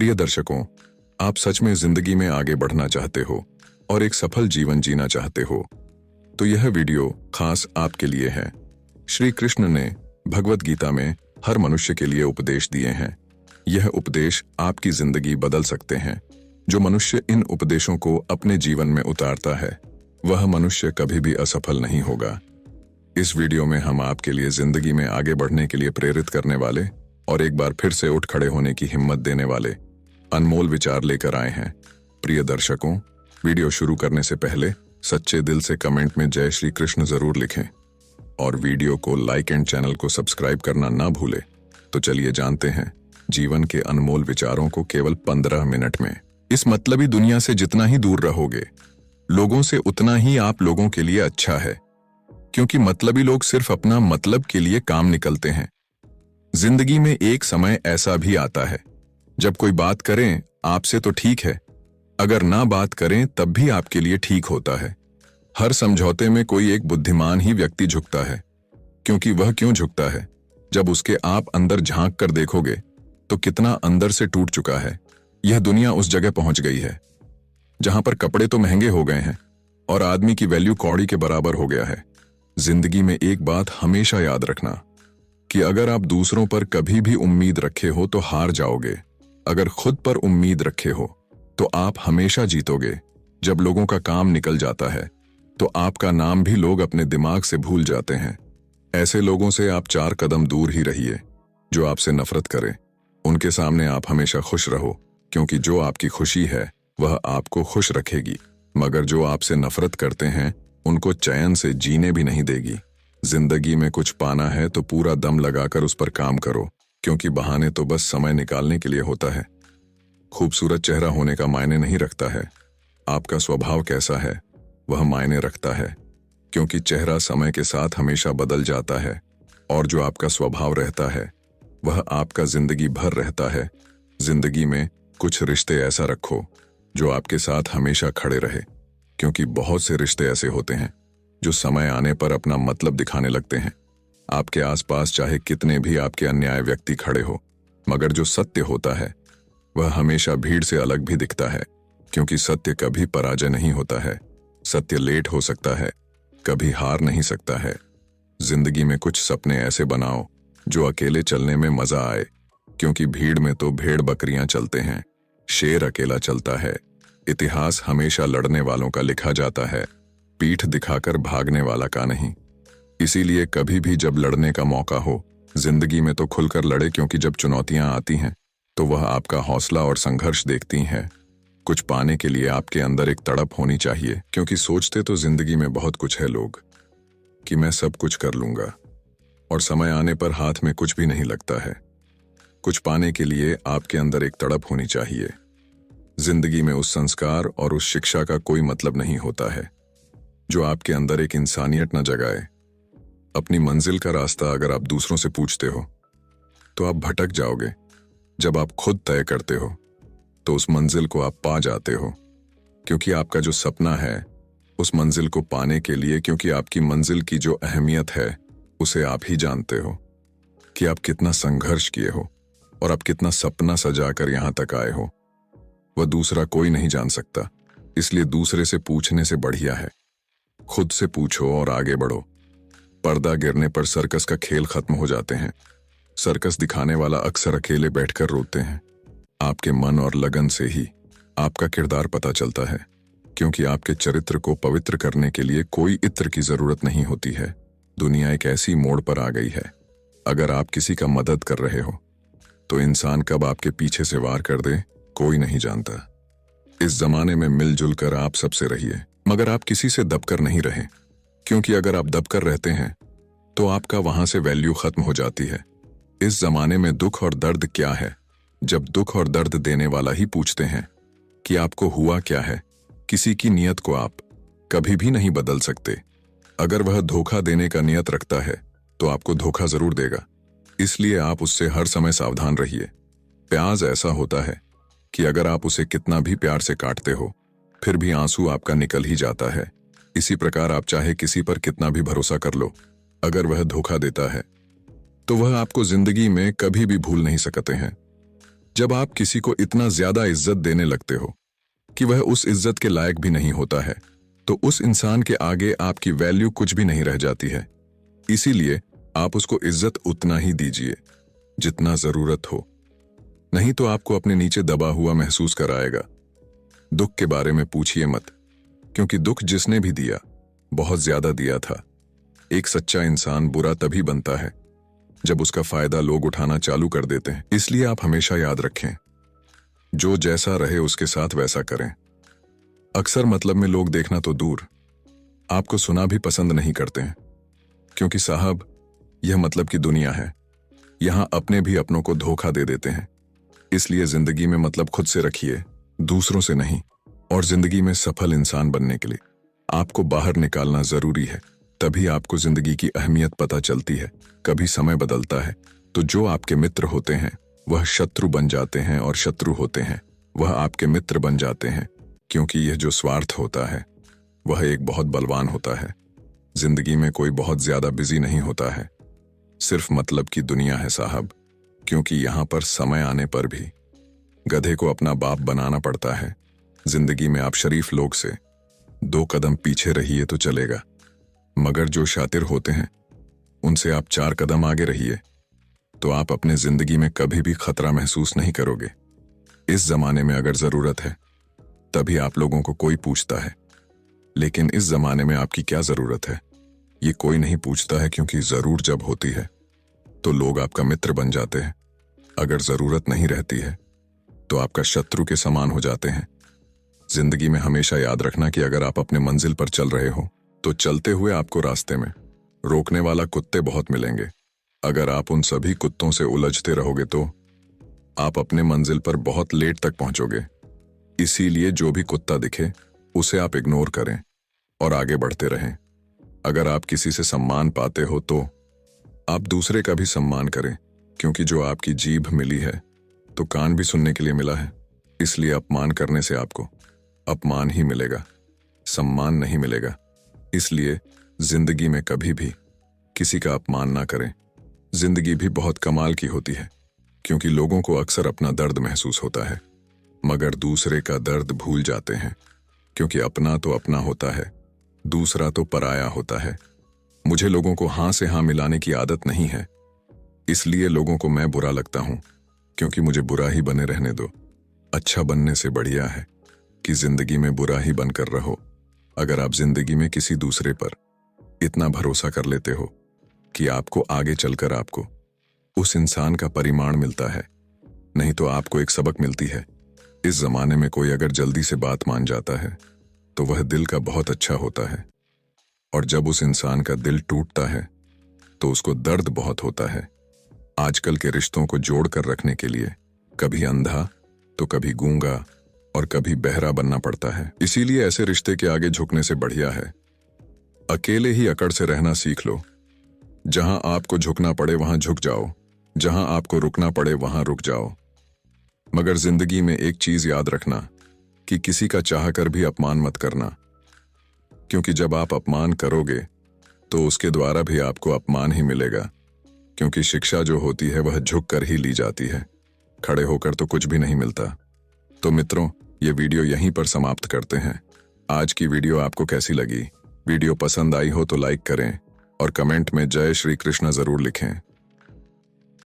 प्रिय दर्शकों, आप सच में जिंदगी में आगे बढ़ना चाहते हो और एक सफल जीवन जीना चाहते हो तो यह वीडियो खास आपके लिए है। श्री कृष्ण ने भगवत गीता में हर मनुष्य के लिए उपदेश दिए हैं। यह उपदेश आपकी जिंदगी बदल सकते हैं। जो मनुष्य इन उपदेशों को अपने जीवन में उतारता है वह मनुष्य कभी भी असफल नहीं होगा। इस वीडियो में हम आपके लिए जिंदगी में आगे बढ़ने के लिए प्रेरित करने वाले और एक बार फिर से उठ खड़े होने की हिम्मत देने वाले अनमोल विचार लेकर आए हैं। प्रिय दर्शकों, वीडियो शुरू करने से पहले सच्चे दिल से कमेंट में जय श्री कृष्ण जरूर लिखें और वीडियो को लाइक एंड चैनल को सब्सक्राइब करना ना भूले। तो चलिए जानते हैं जीवन के अनमोल विचारों को केवल 15 मिनट में। इस मतलबी दुनिया से जितना ही दूर रहोगे, लोगों से उतना ही आप लोगों के लिए अच्छा है, क्योंकि मतलबी लोग सिर्फ अपना मतलब के लिए काम निकलते हैं। जिंदगी में एक समय ऐसा भी आता है जब कोई बात करें आपसे तो ठीक है, अगर ना बात करें तब भी आपके लिए ठीक होता है। हर समझौते में कोई एक बुद्धिमान ही व्यक्ति झुकता है, क्योंकि वह क्यों झुकता है? जब उसके आप अंदर झांक कर देखोगे तो कितना अंदर से टूट चुका है। यह दुनिया उस जगह पहुंच गई है जहां पर कपड़े तो महंगे हो गए हैं और आदमी की वैल्यू कौड़ी के बराबर हो गया है। जिंदगी में एक बात हमेशा याद रखना कि अगर आप दूसरों पर कभी भी उम्मीद रखे हो तो हार जाओगे, अगर खुद पर उम्मीद रखे हो तो आप हमेशा जीतोगे। जब लोगों का काम निकल जाता है तो आपका नाम भी लोग अपने दिमाग से भूल जाते हैं। ऐसे लोगों से आप 4 कदम दूर ही रहिए जो आपसे नफरत करें। उनके सामने आप हमेशा खुश रहो, क्योंकि जो आपकी खुशी है वह आपको खुश रखेगी, मगर जो आपसे नफरत करते हैं उनको चैन से जीने भी नहीं देगी। जिंदगी में कुछ पाना है तो पूरा दम लगाकर उस पर काम करो, क्योंकि बहाने तो बस समय निकालने के लिए होता है। खूबसूरत चेहरा होने का मायने नहीं रखता है, आपका स्वभाव कैसा है वह मायने रखता है, क्योंकि चेहरा समय के साथ हमेशा बदल जाता है और जो आपका स्वभाव रहता है वह आपका जिंदगी भर रहता है। जिंदगी में कुछ रिश्ते ऐसा रखो जो आपके साथ हमेशा खड़े रहे, क्योंकि बहुत से रिश्ते ऐसे होते हैं जो समय आने पर अपना मतलब दिखाने लगते हैं। आपके आसपास चाहे कितने भी आपके अन्याय व्यक्ति खड़े हो, मगर जो सत्य होता है वह हमेशा भीड़ से अलग भी दिखता है, क्योंकि सत्य कभी पराजय नहीं होता है। सत्य लेट हो सकता है, कभी हार नहीं सकता है। जिंदगी में कुछ सपने ऐसे बनाओ जो अकेले चलने में मजा आए, क्योंकि भीड़ में तो भेड़ बकरियां चलते हैं, शेर अकेला चलता है। इतिहास हमेशा लड़ने वालों का लिखा जाता है, पीठ दिखाकर भागने वाला का नहीं। इसीलिए कभी भी जब लड़ने का मौका हो जिंदगी में तो खुलकर लड़े, क्योंकि जब चुनौतियां आती हैं तो वह आपका हौसला और संघर्ष देखती हैं। कुछ पाने के लिए आपके अंदर एक तड़प होनी चाहिए, क्योंकि सोचते तो जिंदगी में बहुत कुछ है लोग कि मैं सब कुछ कर लूंगा, और समय आने पर हाथ में कुछ भी नहीं लगता है। कुछ पाने के लिए आपके अंदर एक तड़प होनी चाहिए। जिंदगी में उस संस्कार और उस शिक्षा का कोई मतलब नहीं होता है जो आपके अंदर एक इंसानियत न जगाए। अपनी मंजिल का रास्ता अगर आप दूसरों से पूछते हो तो आप भटक जाओगे। जब आप खुद तय करते हो तो उस मंजिल को आप पा जाते हो, क्योंकि आपका जो सपना है उस मंजिल को पाने के लिए, क्योंकि आपकी मंजिल की जो अहमियत है उसे आप ही जानते हो कि आप कितना संघर्ष किए हो और आप कितना सपना सजाकर यहां तक आए हो, वह दूसरा कोई नहीं जान सकता। इसलिए दूसरे से पूछने से बढ़िया है खुद से पूछो और आगे बढ़ो। पर्दा गिरने पर सर्कस का खेल खत्म हो जाते हैं। सर्कस दिखाने वाला अक्सर अकेले बैठकर रोते हैं। आपके मन और लगन से ही आपका किरदार पता चलता है, क्योंकि आपके चरित्र को पवित्र करने के लिए कोई इत्र की जरूरत नहीं होती है। दुनिया एक ऐसी मोड़ पर आ गई है, अगर आप किसी का मदद कर रहे हो तो इंसान कब आपके पीछे से वार कर दे कोई नहीं जानता। इस जमाने में मिलजुल कर आप सबसे रहिए, मगर आप किसी से दबकर नहीं रहे, क्योंकि अगर आप दबकर रहते हैं तो आपका वहां से वैल्यू खत्म हो जाती है। इस जमाने में दुख और दर्द क्या है, जब दुख और दर्द देने वाला ही पूछते हैं कि आपको हुआ क्या है। किसी की नीयत को आप कभी भी नहीं बदल सकते। अगर वह धोखा देने का नियत रखता है तो आपको धोखा जरूर देगा, इसलिए आप उससे हर समय सावधान रहिए। प्याज ऐसा होता है कि अगर आप उसे कितना भी प्यार से काटते हो फिर भी आंसू आपका निकल ही जाता है। इसी प्रकार आप चाहे किसी पर कितना भी भरोसा कर लो, अगर वह धोखा देता है तो वह आपको जिंदगी में कभी भी भूल नहीं सकते हैं। जब आप किसी को इतना ज्यादा इज्जत देने लगते हो कि वह उस इज्जत के लायक भी नहीं होता है, तो उस इंसान के आगे आपकी वैल्यू कुछ भी नहीं रह जाती है। इसीलिए आप उसको इज्जत उतना ही दीजिए जितना जरूरत हो, नहीं तो आपको अपने नीचे दबा हुआ महसूस कराएगा। दुख के बारे में पूछिए मत, क्योंकि दुख जिसने भी दिया बहुत ज्यादा दिया था। एक सच्चा इंसान बुरा तभी बनता है जब उसका फायदा लोग उठाना चालू कर देते हैं। इसलिए आप हमेशा याद रखें, जो जैसा रहे उसके साथ वैसा करें। अक्सर मतलब में लोग देखना तो दूर, आपको सुना भी पसंद नहीं करते हैं, क्योंकि साहब यह मतलब की दुनिया है। यहां अपने भी अपनों को धोखा दे देते हैं। इसलिए जिंदगी में मतलब खुद से रखिए, दूसरों से नहीं। और जिंदगी में सफल इंसान बनने के लिए आपको बाहर निकालना जरूरी है, तभी आपको जिंदगी की अहमियत पता चलती है। कभी समय बदलता है तो जो आपके मित्र होते हैं वह शत्रु बन जाते हैं, और शत्रु होते हैं वह आपके मित्र बन जाते हैं, क्योंकि यह जो स्वार्थ होता है वह एक बहुत बलवान होता है। जिंदगी में कोई बहुत ज्यादा बिजी नहीं होता है, सिर्फ मतलब की दुनिया है साहब। क्योंकि यहां पर समय आने पर भी गधे को अपना बाप बनाना पड़ता है। जिंदगी में आप शरीफ लोग से 2 कदम पीछे रहिए तो चलेगा, मगर जो शातिर होते हैं उनसे आप 4 कदम आगे रहिए, तो आप अपने जिंदगी में कभी भी खतरा महसूस नहीं करोगे। इस जमाने में अगर जरूरत है तभी आप लोगों को कोई पूछता है, लेकिन इस जमाने में आपकी क्या जरूरत है ये कोई नहीं पूछता है, क्योंकि जरूर जब होती है तो लोग आपका मित्र बन जाते हैं। अगर जरूरत नहीं रहती है तो आपका शत्रु के समान हो जाते हैं। जिंदगी में हमेशा याद रखना कि अगर आप अपने मंजिल पर चल रहे हो तो चलते हुए आपको रास्ते में रोकने वाला कुत्ते बहुत मिलेंगे। अगर आप उन सभी कुत्तों से उलझते रहोगे तो आप अपने मंजिल पर बहुत लेट तक पहुंचोगे। इसीलिए जो भी कुत्ता दिखे उसे आप इग्नोर करें और आगे बढ़ते रहें। अगर आप किसी से सम्मान पाते हो तो आप दूसरे का भी सम्मान करें, क्योंकि जो आपकी जीभ मिली है तो कान भी सुनने के लिए मिला है। इसलिए अपमान करने से आपको अपमान ही मिलेगा, सम्मान नहीं मिलेगा। इसलिए जिंदगी में कभी भी किसी का अपमान ना करें। जिंदगी भी बहुत कमाल की होती है, क्योंकि लोगों को अक्सर अपना दर्द महसूस होता है, मगर दूसरे का दर्द भूल जाते हैं, क्योंकि अपना तो अपना होता है, दूसरा तो पराया होता है। मुझे लोगों को हाँ से हाँ मिलाने की आदत नहीं है, इसलिए लोगों को मैं बुरा लगता हूं, क्योंकि मुझे बुरा ही बने रहने दो। अच्छा बनने से बढ़िया है कि जिंदगी में बुरा ही बनकर रहो। अगर आप जिंदगी में किसी दूसरे पर इतना भरोसा कर लेते हो कि आपको आगे चलकर आपको उस इंसान का परिमाण मिलता है, नहीं तो आपको एक सबक मिलती है। इस जमाने में कोई अगर जल्दी से बात मान जाता है तो वह दिल का बहुत अच्छा होता है, और जब उस इंसान का दिल टूटता है तो उसको दर्द बहुत होता है। आजकल के रिश्तों को जोड़ कर रखने के लिए कभी अंधा तो कभी गूंगा और कभी बहरा बनना पड़ता है। इसीलिए ऐसे रिश्ते के आगे झुकने से बढ़िया है अकेले ही अकड़ से रहना सीख लो। जहां आपको झुकना पड़े वहां झुक जाओ, जहां आपको रुकना पड़े वहां रुक जाओ। मगर जिंदगी में एक चीज याद रखना कि किसी का चाहकर भी अपमान मत करना, क्योंकि जब आप अपमान करोगे तो उसके द्वारा भी आपको अपमान ही मिलेगा। क्योंकि शिक्षा जो होती है वह झुक कर ही ली जाती है, खड़े होकर तो कुछ भी नहीं मिलता। तो मित्रों, ये वीडियो यहीं पर समाप्त करते हैं। आज की वीडियो आपको कैसी लगी? वीडियो पसंद आई हो तो लाइक करें और कमेंट में जय श्री कृष्ण जरूर लिखें।